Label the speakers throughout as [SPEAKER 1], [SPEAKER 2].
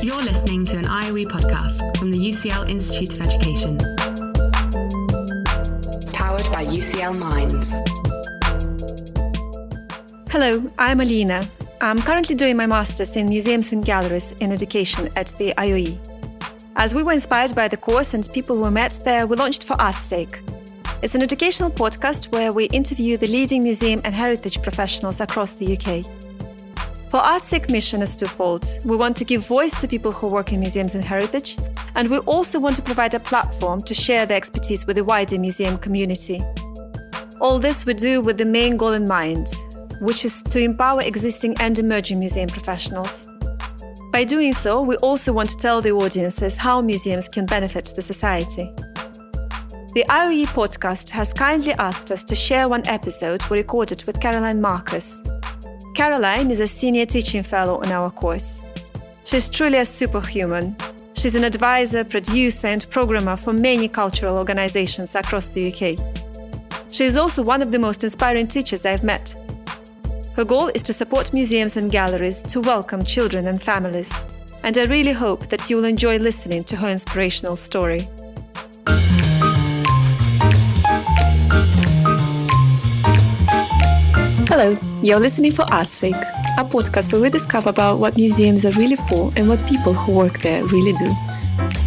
[SPEAKER 1] You're listening to an IOE podcast from the UCL Institute of Education. Powered by UCL Minds.
[SPEAKER 2] Hello, I'm Alina. I'm currently doing my master's in Museums and Galleries in Education at the IOE. As we were inspired by the course and people we met there, we launched For Art's Sake. It's an educational podcast where we interview the leading museum and heritage professionals across the UK. For Art's Sake mission is twofold. We want to give voice to people who work in museums and heritage, and we also want to provide a platform to share their expertise with the wider museum community. All this we do with the main goal in mind, which is to empower existing and emerging museum professionals. By doing so, we also want to tell the audiences how museums can benefit the society. The IOE podcast has kindly asked us to share one episode we recorded with Caroline Marcus. Caroline is a senior teaching fellow on our course. She's truly a superhuman. She's an advisor, producer, and programmer for many cultural organizations across the UK. She is also one of the most inspiring teachers I've met. Her goal is to support museums and galleries to welcome children and families, and I really hope that you will enjoy listening to her inspirational story. Hello, you're listening for Art's Sake, a podcast where we discover about what museums are really for and what people who work there really do.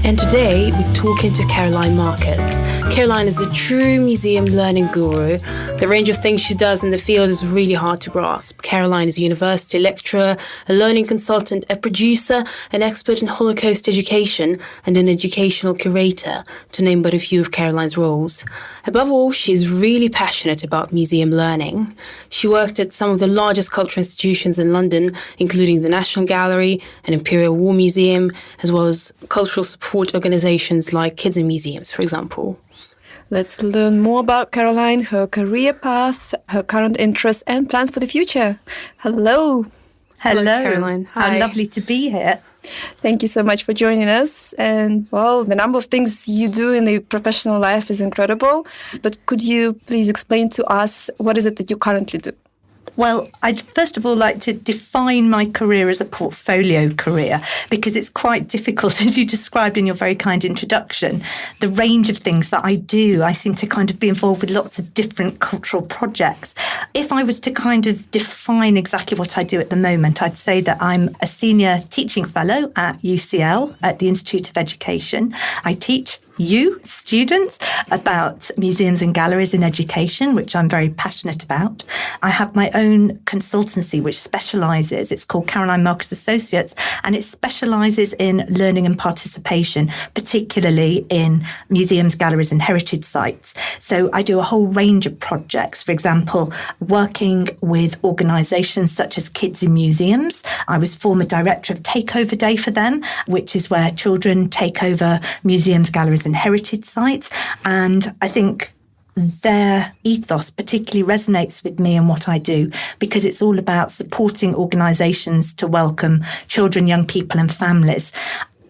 [SPEAKER 3] And today we're talking to Caroline Marcus. Caroline is a true museum learning guru. The range of things she does in the field is really hard to grasp. Caroline is a university lecturer, a learning consultant, a producer, an expert in Holocaust education, and an educational curator, to name but a few of Caroline's roles. Above all, she's really passionate about museum learning. She worked at some of the largest cultural institutions in London, including the National Gallery and Imperial War Museum, as well as cultural support organizations like Kids in Museums, for example.
[SPEAKER 2] Let's learn more about Caroline, her career path, her current interests, and plans for the future. Hello.
[SPEAKER 4] Hello,
[SPEAKER 3] Caroline. Hi.
[SPEAKER 4] How lovely to be here.
[SPEAKER 2] Thank you so much for joining us. And, well, the number of things you do in the professional life is incredible. But could you please explain to us what is it that you currently do?
[SPEAKER 4] Well, I'd first of all like to define my career as a portfolio career, because it's quite difficult, as you described in your very kind introduction, the range of things that I do. I seem to kind of be involved with lots of different cultural projects. If I was to kind of define exactly what I do at the moment, I'd say that I'm a senior teaching fellow at UCL, at the Institute of Education. I teach you, students, about museums and galleries in education, which I'm very passionate about. I have my own consultancy, which specialises, it's called Caroline Marcus Associates, and it specialises in learning and participation, particularly in museums, galleries and heritage sites. So I do a whole range of projects, for example, working with organisations such as Kids in Museums. I was former director of Takeover Day for them, which is where children take over museums, galleries and heritage sites. And I think their ethos particularly resonates with me and what I do, because it's all about supporting organisations to welcome children, young people and families.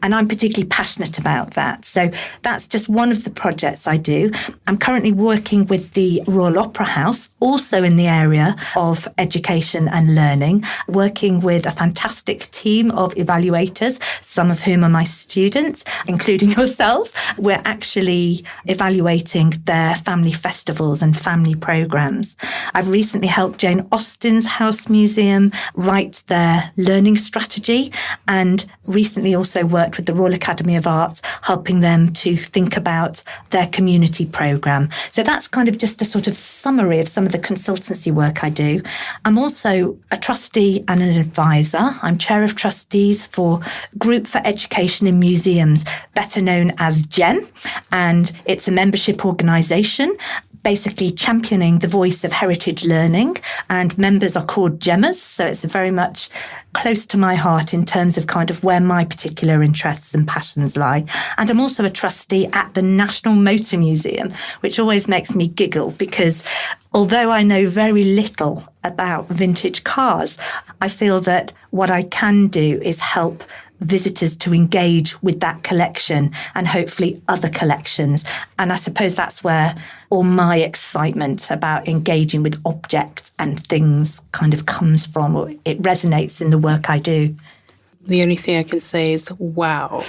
[SPEAKER 4] And I'm particularly passionate about that. So that's just one of the projects I do. I'm currently working with the Royal Opera House, also in the area of education and learning, working with a fantastic team of evaluators, some of whom are my students, including yourselves. We're actually evaluating their family festivals and family programmes. I've recently helped Jane Austen's House Museum write their learning strategy, and recently also worked with the Royal Academy of Arts, helping them to think about their community programme. So that's kind of just a sort of summary of some of the consultancy work I do. I'm also a trustee and an advisor. I'm Chair of Trustees for Group for Education in Museums, better known as GEM, and it's a membership organisation basically championing the voice of heritage learning, and members are called Gemmers, so it's very much close to my heart in terms of kind of where my particular interests and passions lie. And I'm also a trustee at the National Motor Museum, which always makes me giggle, because although I know very little about vintage cars, I feel that what I can do is help visitors to engage with that collection and hopefully other collections. And I suppose that's where all my excitement about engaging with objects and things kind of comes from, or it resonates in the work I do.
[SPEAKER 3] The only thing I can say is, wow.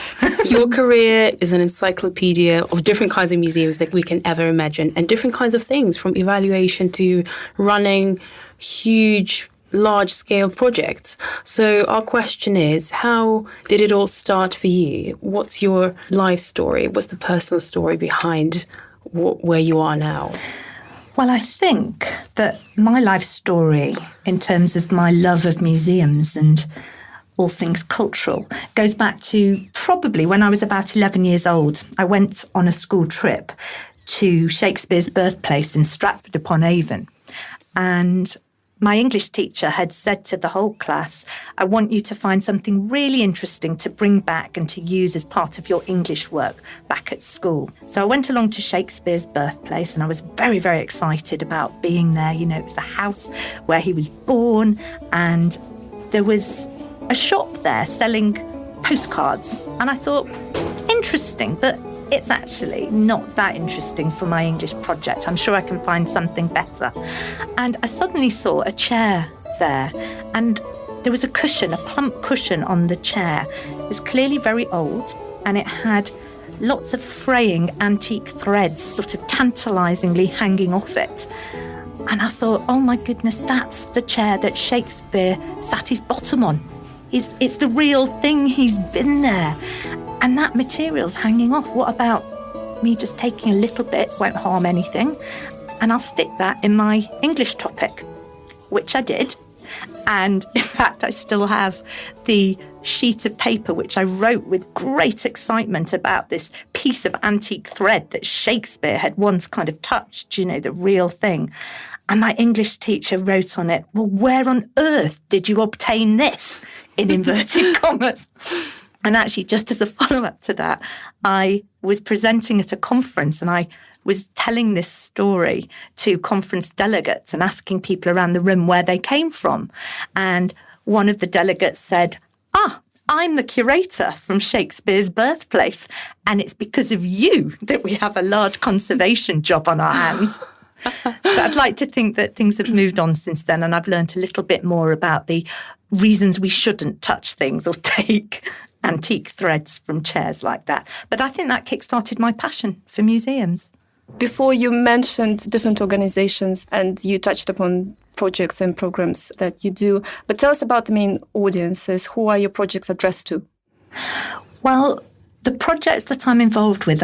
[SPEAKER 3] Your career is an encyclopedia of different kinds of museums that we can ever imagine, and different kinds of things, from evaluation to running huge, large-scale projects. So our question is, how did it all start for you? What's your life story? What's the personal story behind where you are now?
[SPEAKER 4] Well, I think that my life story, in terms of my love of museums and all things cultural, goes back to probably when I was about 11 years old. I went on a school trip to Shakespeare's birthplace in Stratford-upon-Avon. And my English teacher had said to the whole class, I want you to find something really interesting to bring back and to use as part of your English work back at school. So I went along to Shakespeare's birthplace and I was very, very excited about being there. You know, it was the house where he was born, and there was a shop there selling postcards. And I thought, interesting, but it's actually not that interesting for my English project. I'm sure I can find something better. And I suddenly saw a chair there, and there was a cushion, a plump cushion on the chair. It was clearly very old, and it had lots of fraying antique threads sort of tantalisingly hanging off it. And I thought, oh my goodness, that's the chair that Shakespeare sat his bottom on. It's the real thing, he's been there. And that material's hanging off. What about me just taking a little bit, won't harm anything, and I'll stick that in my English topic, which I did. And in fact, I still have the sheet of paper which I wrote with great excitement about this piece of antique thread that Shakespeare had once kind of touched, you know, the real thing. And my English teacher wrote on it, well, where on earth did you obtain this, in inverted commas? And actually, just as a follow-up to that, I was presenting at a conference and I was telling this story to conference delegates and asking people around the room where they came from. And one of the delegates said, I'm the curator from Shakespeare's birthplace, and it's because of you that we have a large conservation job on our hands. But I'd like to think that things have moved on since then, and I've learned a little bit more about the reasons we shouldn't touch things or take antique threads from chairs like that. But I think that kick-started my passion for museums.
[SPEAKER 2] Before, you mentioned different organizations and you touched upon projects and programs that you do. But tell us about the main audiences. Who are your projects addressed to?
[SPEAKER 4] Well, the projects that I'm involved with,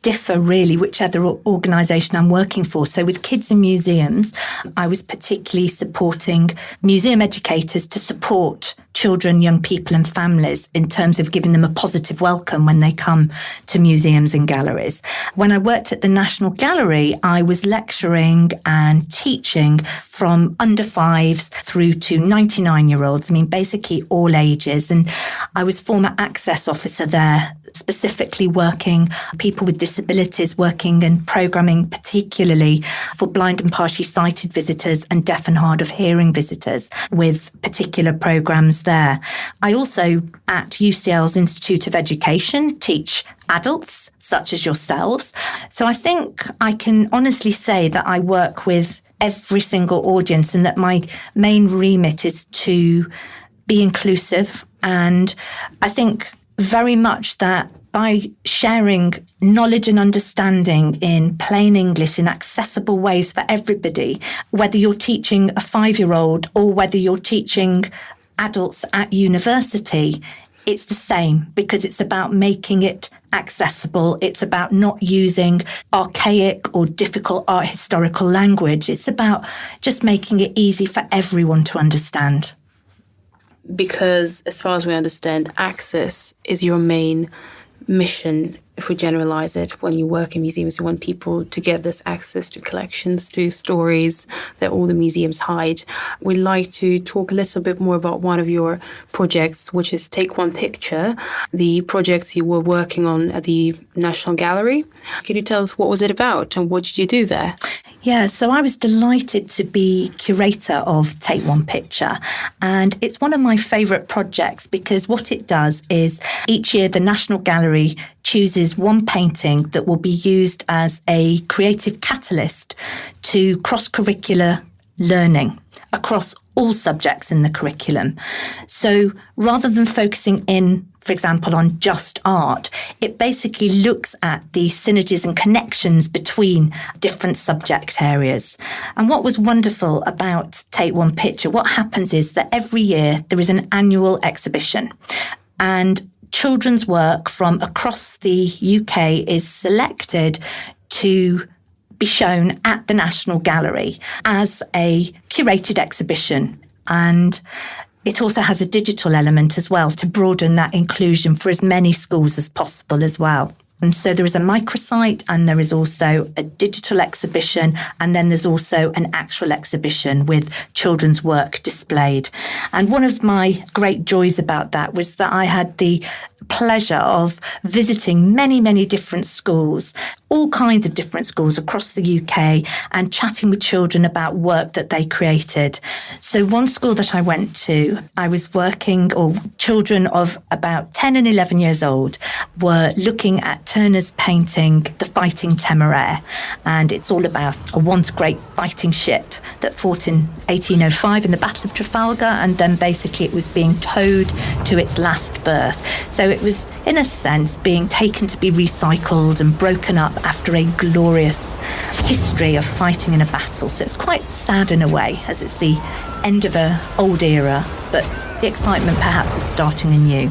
[SPEAKER 4] differ really whichever organisation I'm working for. So with Kids in Museums, I was particularly supporting museum educators to support children, young people and families in terms of giving them a positive welcome when they come to museums and galleries. When I worked at the National Gallery, I was lecturing and teaching from under fives through to 99-year-olds. Basically all ages. And I was former access officer there, specifically working people with disabilities, working and programming particularly for blind and partially sighted visitors and deaf and hard of hearing visitors with particular programmes there. I also, at UCL's Institute of Education, teach adults such as yourselves. So I think I can honestly say that I work with every single audience and that my main remit is to be inclusive. And I think very much that by sharing knowledge and understanding in plain English in accessible ways for everybody, whether you're teaching a 5-year-old or whether you're teaching adults at university, it's the same because it's about making it accessible. It's about not using archaic or difficult art historical language. It's about just making it easy for everyone to understand.
[SPEAKER 3] Because as far as we understand, access is your main mission, if we generalize it. When you work in museums, you want people to get this access to collections, to stories that all the museums hide. We'd like to talk a little bit more about one of your projects, which is Take One Picture, the projects you were working on at the National Gallery. Can you tell us what was it about and what did you do there?
[SPEAKER 4] Yeah, so I was delighted to be curator of Take One Picture, and it's one of my favourite projects because what it does is each year the National Gallery chooses one painting that will be used as a creative catalyst to cross-curricular learning across all subjects in the curriculum. So rather than focusing in, for example, on just art, it basically looks at the synergies and connections between different subject areas. And what was wonderful about Take One Picture, what happens is that every year there is an annual exhibition, and children's work from across the UK is selected to be shown at the National Gallery as a curated exhibition. And it also has a digital element as well to broaden that inclusion for as many schools as possible as well. And so there is a microsite, and there is also a digital exhibition, and then there's also an actual exhibition with children's work displayed. And one of my great joys about that was that I had the pleasure of visiting many, many different schools, all kinds of different schools across the UK, and chatting with children about work that they created. So one school that I went to, I was working, or children of about 10 and 11 years old were looking at Turner's painting, The Fighting Temeraire. And it's all about a once great fighting ship that fought in 1805 in the Battle of Trafalgar, and then basically it was being towed to its last berth. So it was, in a sense, being taken to be recycled and broken up after a glorious history of fighting in a battle. So it's quite sad in a way, as it's the end of an old era, but the excitement perhaps of starting anew.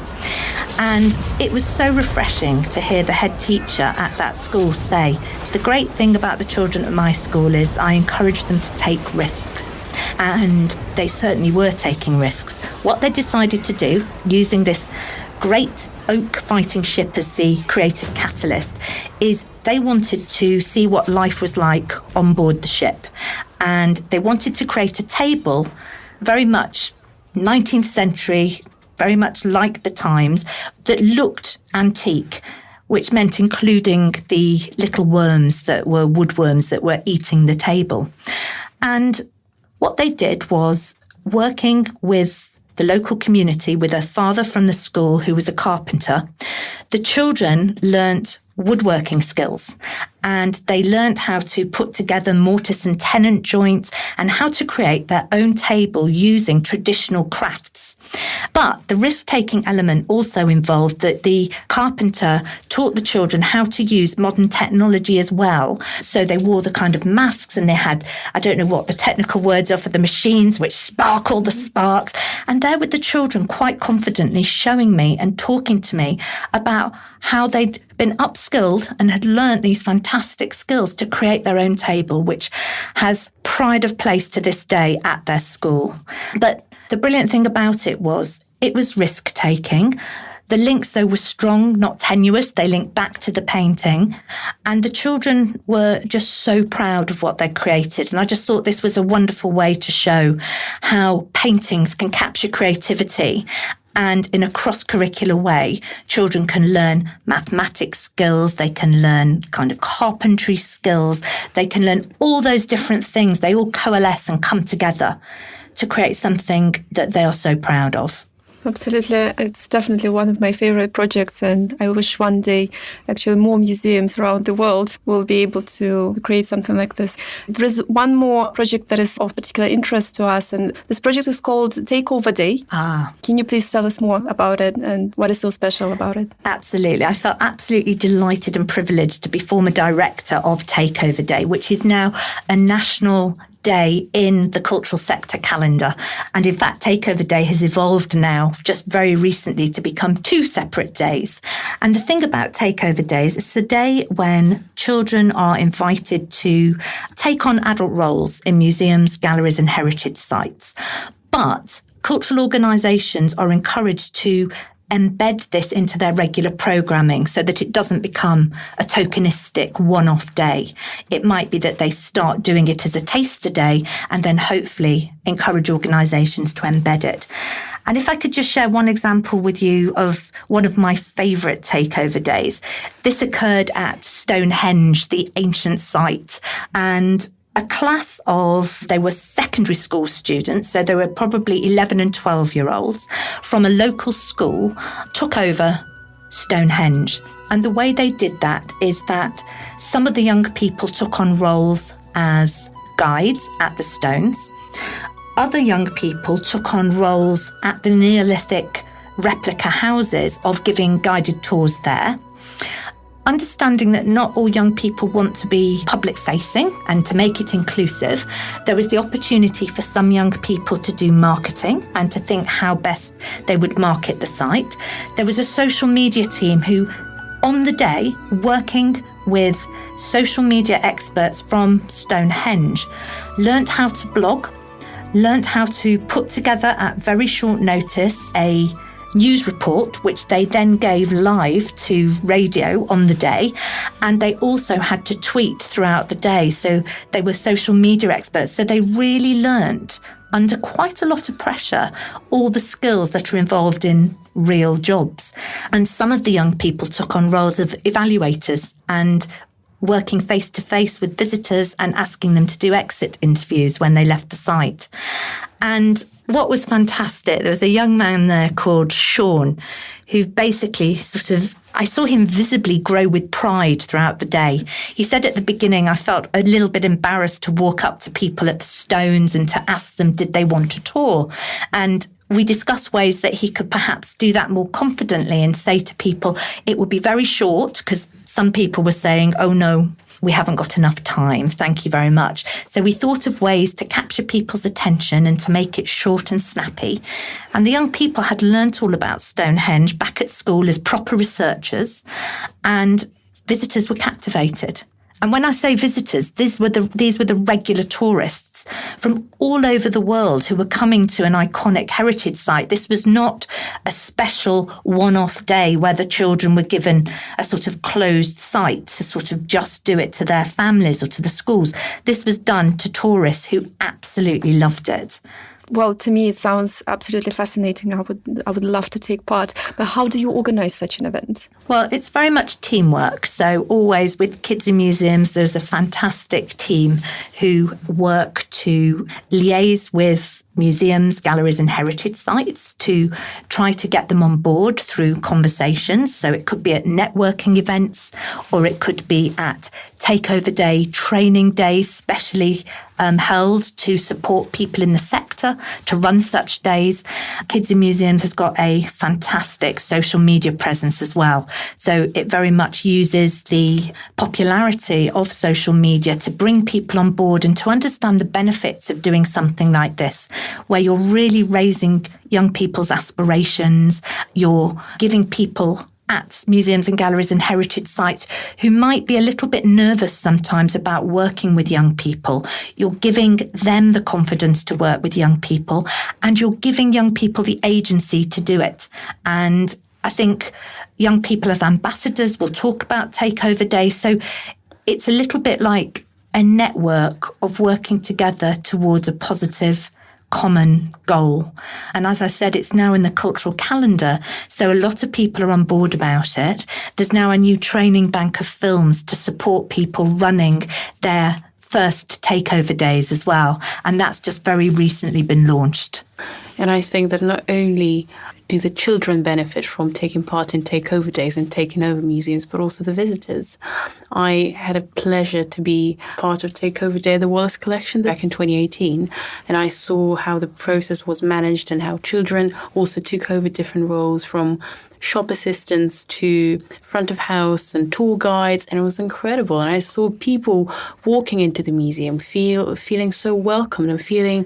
[SPEAKER 4] And it was so refreshing to hear the head teacher at that school say, the great thing about the children at my school is I encourage them to take risks. And they certainly were taking risks. What they decided to do, using this great oak fighting ship as the creative catalyst, is they wanted to see what life was like on board the ship. And they wanted to create a table very much 19th century, very much like the times, that looked antique, which meant including the little worms that were woodworms that were eating the table. And what they did was, working with the local community, with a father from the school who was a carpenter, the children learnt woodworking skills, and they learnt how to put together mortise and tenon joints and how to create their own table using traditional crafts. But the risk-taking element also involved that the carpenter taught the children how to use modern technology as well. So they wore the kind of masks, and they had, I don't know what the technical words are for the machines, which sparkle the sparks. And there with the children quite confidently showing me and talking to me about how they'd been upskilled and had learnt these fantastic skills to create their own table, which has pride of place to this day at their school. But the brilliant thing about it was risk-taking. The links, though, were strong, not tenuous. They linked back to the painting. And the children were just so proud of what they created. And I just thought this was a wonderful way to show how paintings can capture creativity. And in a cross-curricular way, children can learn mathematics skills, they can learn kind of carpentry skills, they can learn all those different things. They all coalesce and come together to create something that they are so proud of.
[SPEAKER 2] Absolutely. It's definitely one of my favorite projects, and I wish one day actually more museums around the world will be able to create something like this. There is one more project that is of particular interest to us, and this project is called Takeover Day. Can you please tell us more about it and what is so special about it?
[SPEAKER 4] Absolutely. I felt absolutely delighted and privileged to be former director of Takeover Day, which is now a national day in the cultural sector calendar. And in fact, Takeover Day has evolved now just very recently to become two separate days. And the thing about Takeover Days, it's a day when children are invited to take on adult roles in museums, galleries and heritage sites. But cultural organisations are encouraged to embed this into their regular programming so that it doesn't become a tokenistic one-off day. It might be that they start doing it as a taster day and then hopefully encourage organisations to embed it. And if I could just share one example with you of one of my favourite takeover days. This occurred at Stonehenge, the ancient site, and a class of, they were secondary school students, so they were probably 11 and 12-year-olds from a local school, took over Stonehenge. And the way they did that is that some of the young people took on roles as guides at the stones. Other young people took on roles at the Neolithic replica houses of giving guided tours there. Understanding that not all young people want to be public-facing and to make it inclusive, there was the opportunity for some young people to do marketing and to think how best they would market the site. There was a social media team who, on the day, working with social media experts from Stonehenge, learnt how to blog, learnt how to put together at very short notice a news report, which they then gave live to radio on the day. And they also had to tweet throughout the day. So they were social media experts. So they really learnt, under quite a lot of pressure, all the skills that are involved in real jobs. And some of the young people took on roles of evaluators and working face-to-face with visitors and asking them to do exit interviews when they left the site. And what was fantastic, there was a young man there called Sean, who basically I saw him visibly grow with pride throughout the day. He said at the beginning, I felt a little bit embarrassed to walk up to people at the stones and to ask them, did they want a tour? And we discussed ways that he could perhaps do that more confidently and say to people, it would be very short, because some people were saying, oh no, we haven't got enough time, thank you very much. So we thought of ways to capture people's attention and to make it short and snappy. And the young people had learnt all about Stonehenge back at school as proper researchers, and visitors were captivated. And when I say visitors, these were the regular tourists from all over the world who were coming to an iconic heritage site. This was not a special one-off day where the children were given a sort of closed site to sort of just do it to their families or to the schools. This was done to tourists who absolutely loved it.
[SPEAKER 2] Well, to me, it sounds absolutely fascinating. I would love to take part. But how do you organise such an event?
[SPEAKER 4] Well, it's very much teamwork. So always with Kids in Museums, there's a fantastic team who work to liaise with museums, galleries and heritage sites to try to get them on board through conversations. So it could be at networking events, or it could be at takeover day, training days, specially held to support people in the sector to run such days. Kids in Museums has got a fantastic social media presence as well. So it very much uses the popularity of social media to bring people on board and to understand the benefits of doing something like this, where you're really raising young people's aspirations, you're giving people at museums and galleries and heritage sites who might be a little bit nervous sometimes about working with young people. You're giving them the confidence to work with young people, and you're giving young people the agency to do it. And I think young people as ambassadors will talk about Takeover Day. So it's a little bit like a network of working together towards a positive common goal. And as I said, it's now in the cultural calendar, so a lot of people are on board about it. There's now a new training bank of films to support people running their first takeover days as well, and that's just very recently been launched.
[SPEAKER 3] And I think that not only do the children benefit from taking part in takeover days and taking over museums, but also the visitors. I had a pleasure to be part of Takeover Day at the Wallace Collection back in 2018, and I saw how the process was managed and how children also took over different roles, from shop assistants to front of house and tour guides, and it was incredible. And I saw people walking into the museum feeling so welcomed and feeling,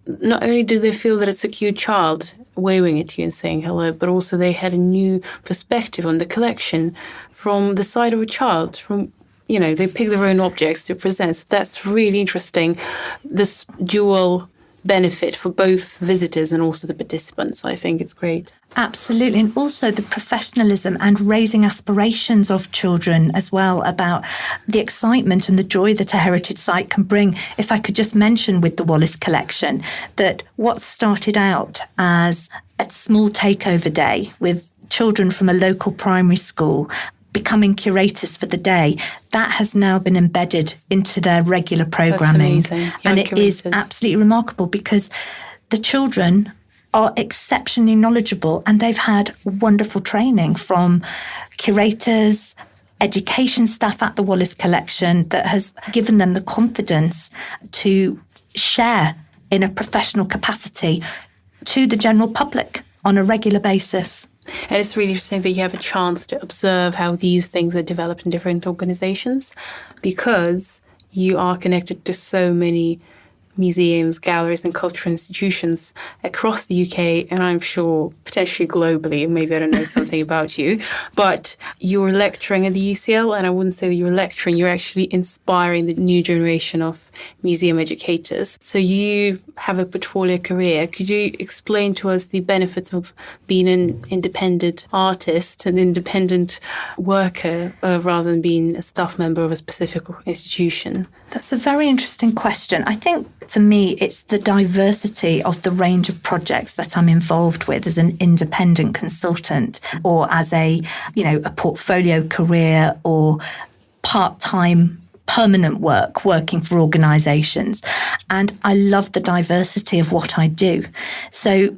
[SPEAKER 3] not only do they feel that it's a cute child waving at you and saying hello, but also they had a new perspective on the collection from the side of a child. From, you know, they pick their own objects to present. So that's really interesting. This dual benefit for both visitors and also the participants. I think it's great.
[SPEAKER 4] Absolutely. And also the professionalism and raising aspirations of children as well about the excitement and the joy that a heritage site can bring. If I could just mention with the Wallace Collection that what started out as a small takeover day with children from a local primary school becoming curators for the day, that has now been embedded into their regular programming.
[SPEAKER 3] That's amazing.
[SPEAKER 4] And it is absolutely remarkable because the children are exceptionally knowledgeable and they've had wonderful training from curators, education staff at the Wallace Collection that has given them the confidence to share in a professional capacity to the general public on a regular basis.
[SPEAKER 3] And it's really interesting that you have a chance to observe how these things are developed in different organizations, because you are connected to so many museums, galleries and cultural institutions across the UK, and I'm sure potentially globally. Maybe I don't know something about you, but you're lecturing at the UCL, and I wouldn't say that you're lecturing, you're actually inspiring the new generation of museum educators. So you have a portfolio career. Could you explain to us the benefits of being an independent artist, an independent worker, rather than being a staff member of a specific institution?
[SPEAKER 4] That's a very interesting question. I think for me, it's the diversity of the range of projects that I'm involved with as an independent consultant, or as a portfolio career, or part-time permanent work working for organisations. And I love the diversity of what I do. So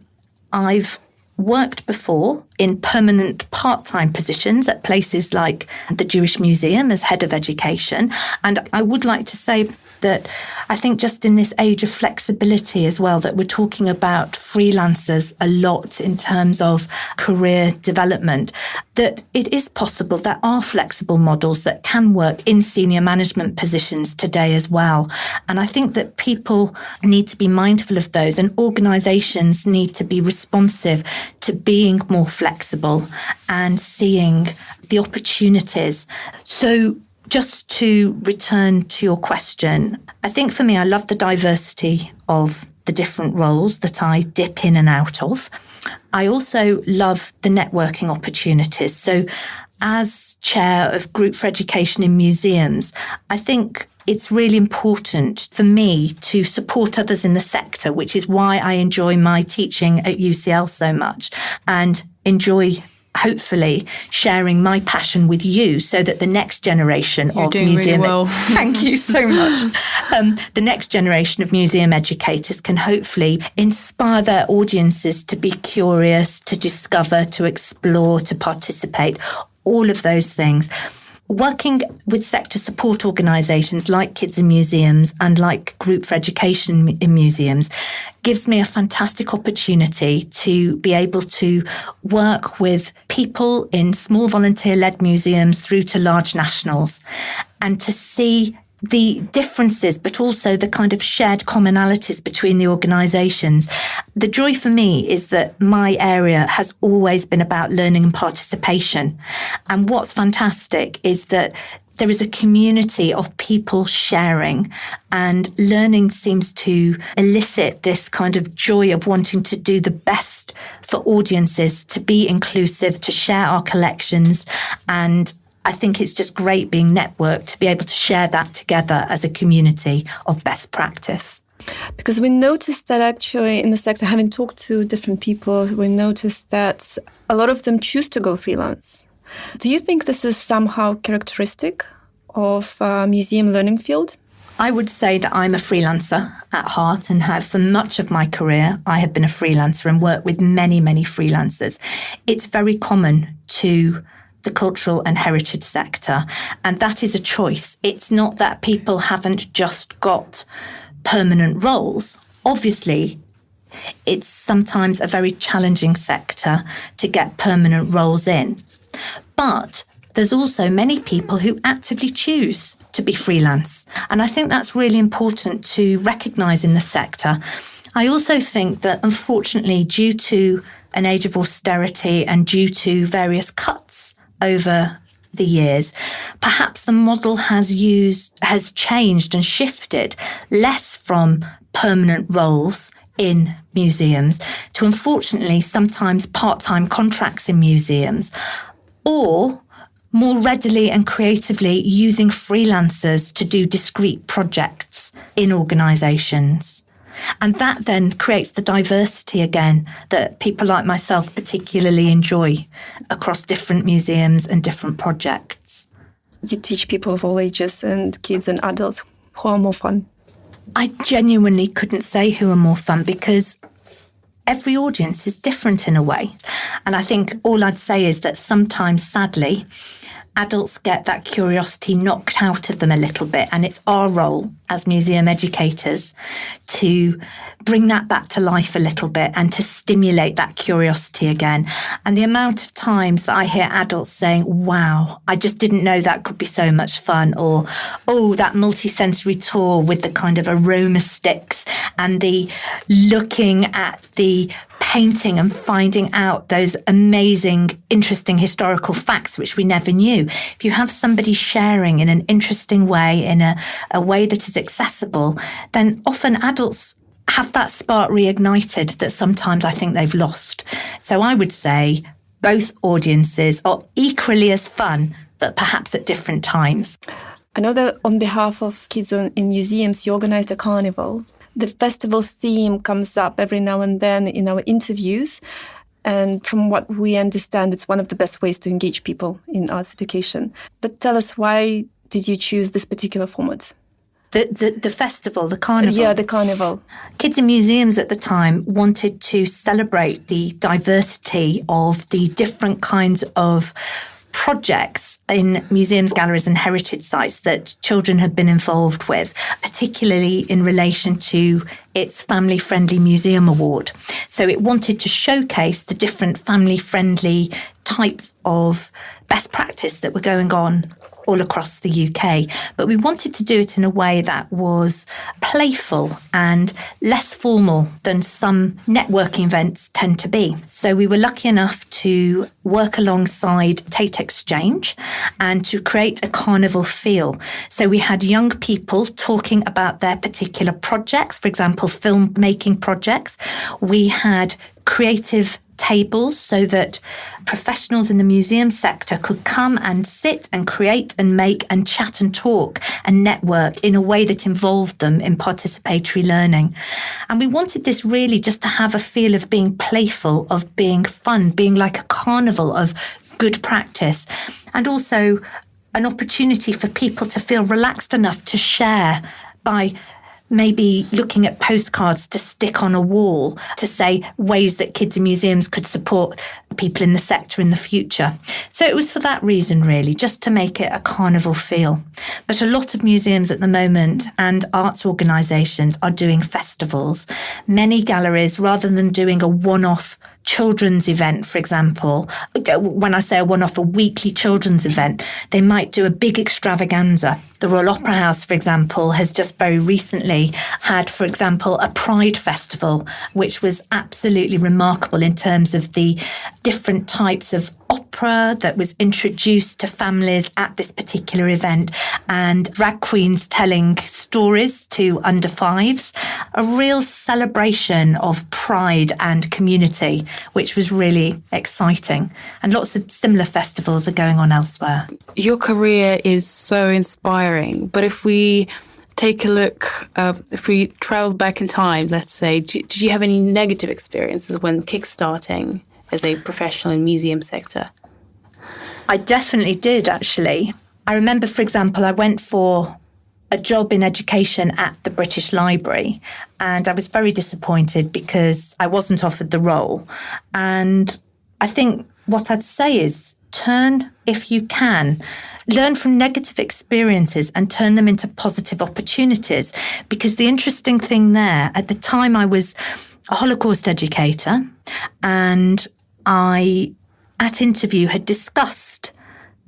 [SPEAKER 4] I've worked before in permanent part-time positions at places like the Jewish Museum as head of education. And I would like to say that I think just in this age of flexibility as well, that we're talking about freelancers a lot in terms of career development, that it is possible. There are flexible models that can work in senior management positions today as well. And I think that people need to be mindful of those, and organisations need to be responsive to being more flexible and seeing the opportunities. So just to return to your question, I think for me, I love the diversity of the different roles that I dip in and out of. I also love the networking opportunities. So as chair of Group for Education in Museums, I think it's really important for me to support others in the sector, which is why I enjoy my teaching at UCL so much, and enjoy hopefully sharing my passion with you, so that the next generation
[SPEAKER 3] You're
[SPEAKER 4] of
[SPEAKER 3] doing
[SPEAKER 4] museum
[SPEAKER 3] really well.
[SPEAKER 4] Thank you so much. The next generation of museum educators can hopefully inspire their audiences to be curious, to discover, to explore, to participate, all of those things. Working with sector support organisations like Kids in Museums and like Group for Education in Museums gives me a fantastic opportunity to be able to work with people in small volunteer-led museums through to large nationals, and to see the differences, but also the kind of shared commonalities between the organisations. The joy for me is that my area has always been about learning and participation. And what's fantastic is that there is a community of people sharing, and learning seems to elicit this kind of joy of wanting to do the best for audiences, to be inclusive, to share our collections. And I think it's just great being networked to be able to share that together as a community of best practice.
[SPEAKER 2] Because we noticed that actually in the sector, having talked to different people, we noticed that a lot of them choose to go freelance. Do you think this is somehow characteristic of museum learning field?
[SPEAKER 4] I would say that I'm a freelancer at heart, and have for much of my career, I have been a freelancer and worked with many, many freelancers. It's very common to the cultural and heritage sector, and that is a choice. It's not that people haven't just got permanent roles. Obviously, it's sometimes a very challenging sector to get permanent roles in. But there's also many people who actively choose to be freelance. And I think that's really important to recognise in the sector. I also think that, unfortunately, due to an age of austerity and due to various cuts over the years, perhaps the model has changed and shifted less from permanent roles in museums to, unfortunately, sometimes part-time contracts in museums, or more readily and creatively using freelancers to do discrete projects in organisations. And that then creates the diversity again that people like myself particularly enjoy across different museums and different projects.
[SPEAKER 2] You teach people of all ages, and kids and adults. Who are more fun?
[SPEAKER 4] I genuinely couldn't say who are more fun, because every audience is different in a way. And I think all I'd say is that sometimes, sadly, adults get that curiosity knocked out of them a little bit. And it's our role as museum educators to bring that back to life a little bit and to stimulate that curiosity again. And the amount of times that I hear adults saying, wow, I just didn't know that could be so much fun, or, oh, that multi-sensory tour with the kind of aroma sticks and the looking at the painting and finding out those amazing, interesting historical facts which we never knew. If you have somebody sharing in an interesting way, in a way that is accessible, then often adults have that spark reignited that sometimes I think they've lost. So I would say both audiences are equally as fun, but perhaps at different times.
[SPEAKER 2] I know that on behalf of kids in museums, you organized a carnival. The festival theme comes up every now and then in our interviews. And from what we understand, it's one of the best ways to engage people in arts education. But tell us, why did you choose this particular format?
[SPEAKER 4] The festival, the carnival.
[SPEAKER 2] Yeah, the carnival.
[SPEAKER 4] Kids in museums at the time wanted to celebrate the diversity of the different kinds of projects in museums, galleries and heritage sites that children had been involved with, particularly in relation to its Family Friendly Museum Award. So it wanted to showcase the different family-friendly types of best practice that were going on all across the UK. But we wanted to do it in a way that was playful and less formal than some networking events tend to be. So we were lucky enough to work alongside Tate Exchange and to create a carnival feel. So we had young people talking about their particular projects, for example, filmmaking projects. We had creative tables so that professionals in the museum sector could come and sit and create and make and chat and talk and network in a way that involved them in participatory learning. And we wanted this really just to have a feel of being playful, of being fun, being like a carnival of good practice, and also an opportunity for people to feel relaxed enough to share by maybe looking at postcards to stick on a wall to say ways that kids in museums could support people in the sector in the future. So it was for that reason, really, just to make it a carnival feel. But a lot of museums at the moment and arts organisations are doing festivals. Many galleries, rather than doing a one-off children's event, for example, when I say a one-off, a weekly children's event, they might do a big extravaganza. The Royal Opera House, for example, has just very recently had, for example, a Pride Festival, which was absolutely remarkable in terms of the different types of opera that was introduced to families at this particular event, and drag queens telling stories to under fives, a real celebration of pride and community, which was really exciting. And lots of similar festivals are going on elsewhere.
[SPEAKER 3] Your career is so inspiring, but if we take a look, if we travel back in time, let's say, did you have any negative experiences when kickstarting as a professional in museum sector?
[SPEAKER 4] I definitely did, actually. I remember, for example, I went for a job in education at the British Library, and I was very disappointed because I wasn't offered the role. And I think what I'd say is turn, if you can, learn from negative experiences and turn them into positive opportunities. Because the interesting thing there, at the time I was a Holocaust educator, and I, at interview, had discussed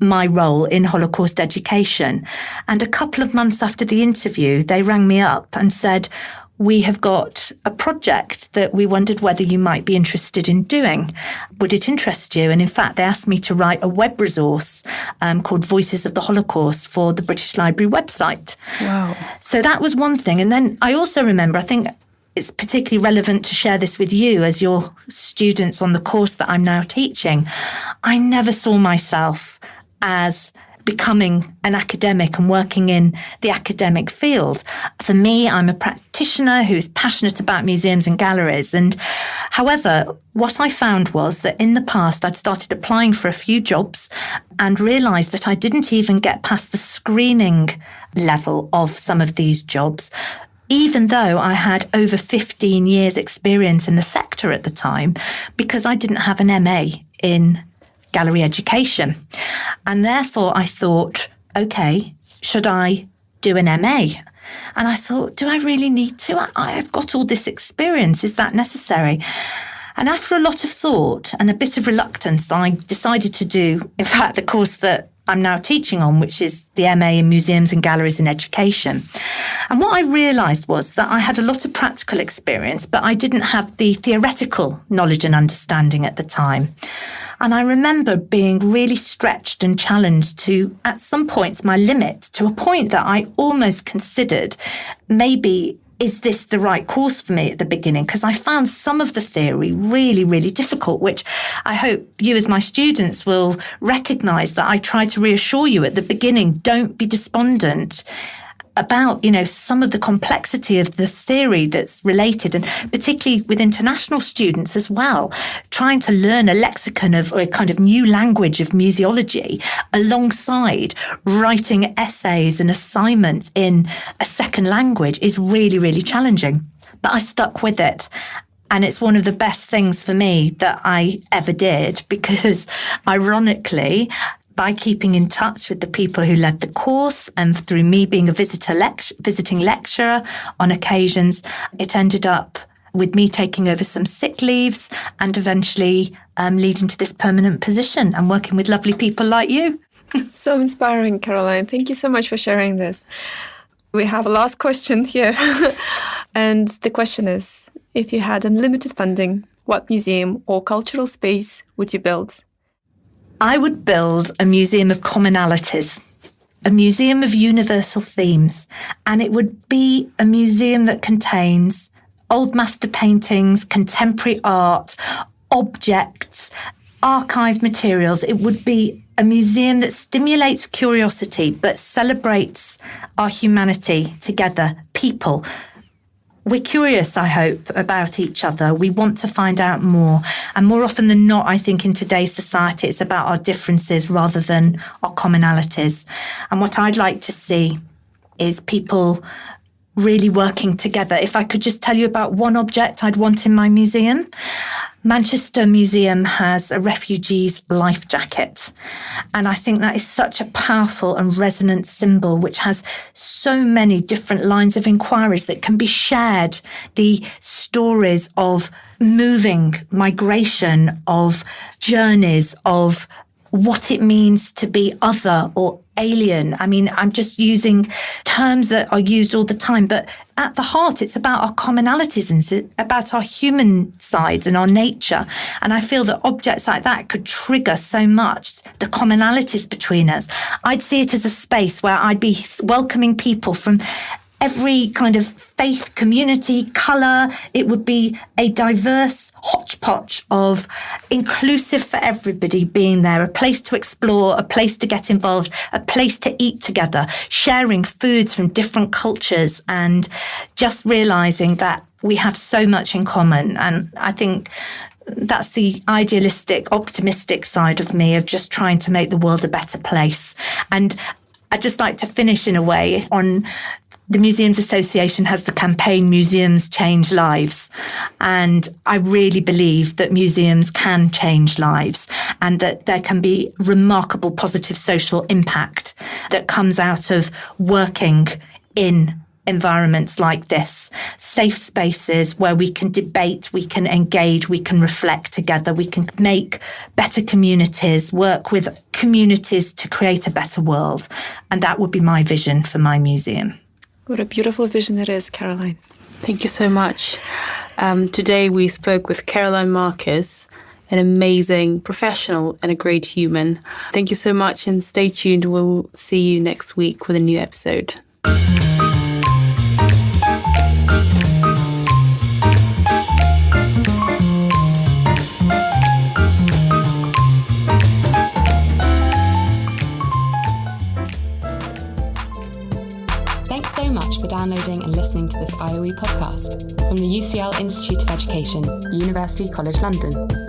[SPEAKER 4] my role in Holocaust education. And a couple of months after the interview, they rang me up and said, we have got a project that we wondered whether you might be interested in doing. Would it interest you? And in fact, they asked me to write a web resource called Voices of the Holocaust for the British Library website.
[SPEAKER 3] Wow.
[SPEAKER 4] So that was one thing. And then I also remember, I think it's particularly relevant to share this with you as your students on the course that I'm now teaching. I never saw myself as becoming an academic and working in the academic field. For me, I'm a practitioner who's passionate about museums and galleries. And however, what I found was that in the past, I'd started applying for a few jobs and realised that I didn't even get past the screening level of some of these jobs, even though I had over 15 years experience in the sector at the time, because I didn't have an MA in gallery education. And therefore I thought, okay, should I do an MA? And I thought, do I really need to? I've got all this experience. Is that necessary? And after a lot of thought and a bit of reluctance, I decided to do, in fact, the course that I'm now teaching on, which is the MA in Museums and Galleries in Education. And what I realised was that I had a lot of practical experience, but I didn't have the theoretical knowledge and understanding at the time. And I remember being really stretched and challenged to, at some points, my limit, to a point that I almost considered maybe, is this the right course for me at the beginning? Because I found some of the theory really, really difficult, which I hope you as my students will recognise that I try to reassure you at the beginning. Don't be despondent about, some of the complexity of the theory that's related, and particularly with international students as well, trying to learn a lexicon of, or a kind of new language of museology alongside writing essays and assignments in a second language is really, really challenging. But I stuck with it. And it's one of the best things for me that I ever did, because ironically, by keeping in touch with the people who led the course and through me being a visiting lecturer on occasions, it ended up with me taking over some sick leaves and eventually leading to this permanent position and working with lovely people like you.
[SPEAKER 2] So inspiring, Caroline. Thank you so much for sharing this. We have a last question here. And the question is, if you had unlimited funding, what museum or cultural space would you build?
[SPEAKER 4] I would build a museum of commonalities, a museum of universal themes, and it would be a museum that contains old master paintings, contemporary art, objects, archive materials. It would be a museum that stimulates curiosity but celebrates our humanity together, people. We're curious, I hope, about each other. We want to find out more. And more often than not, I think in today's society, it's about our differences rather than our commonalities. And what I'd like to see is people really working together. If I could just tell you about one object I'd want in my museum. Manchester Museum has a refugee's life jacket. And I think that is such a powerful and resonant symbol, which has so many different lines of inquiries that can be shared. The stories of moving, migration, of journeys, of what it means to be other or alien. I mean, I'm just using terms that are used all the time, but at the heart, it's about our commonalities and it's about our human sides and our nature. And I feel that objects like that could trigger so much the commonalities between us. I'd see it as a space where I'd be welcoming people from every kind of faith, community, colour. It would be a diverse hodgepodge of inclusive for everybody being there, a place to explore, a place to get involved, a place to eat together, sharing foods from different cultures and just realising that we have so much in common. And I think that's the idealistic, optimistic side of me, of just trying to make the world a better place. And I'd just like to finish in a way on the Museums Association has the campaign Museums Change Lives. And I really believe that museums can change lives and that there can be remarkable positive social impact that comes out of working in environments like this, safe spaces where we can debate, we can engage, we can reflect together, we can make better communities, work with communities to create a better world. And that would be my vision for my museum.
[SPEAKER 2] What a beautiful vision it is, Caroline.
[SPEAKER 3] Thank you so much. Today we spoke with Caroline Marcus, an amazing professional and a great human. Thank you so much and stay tuned. We'll see you next week with a new episode.
[SPEAKER 1] Thanks so much for downloading and listening to this IOE podcast from the UCL Institute of Education, University College London.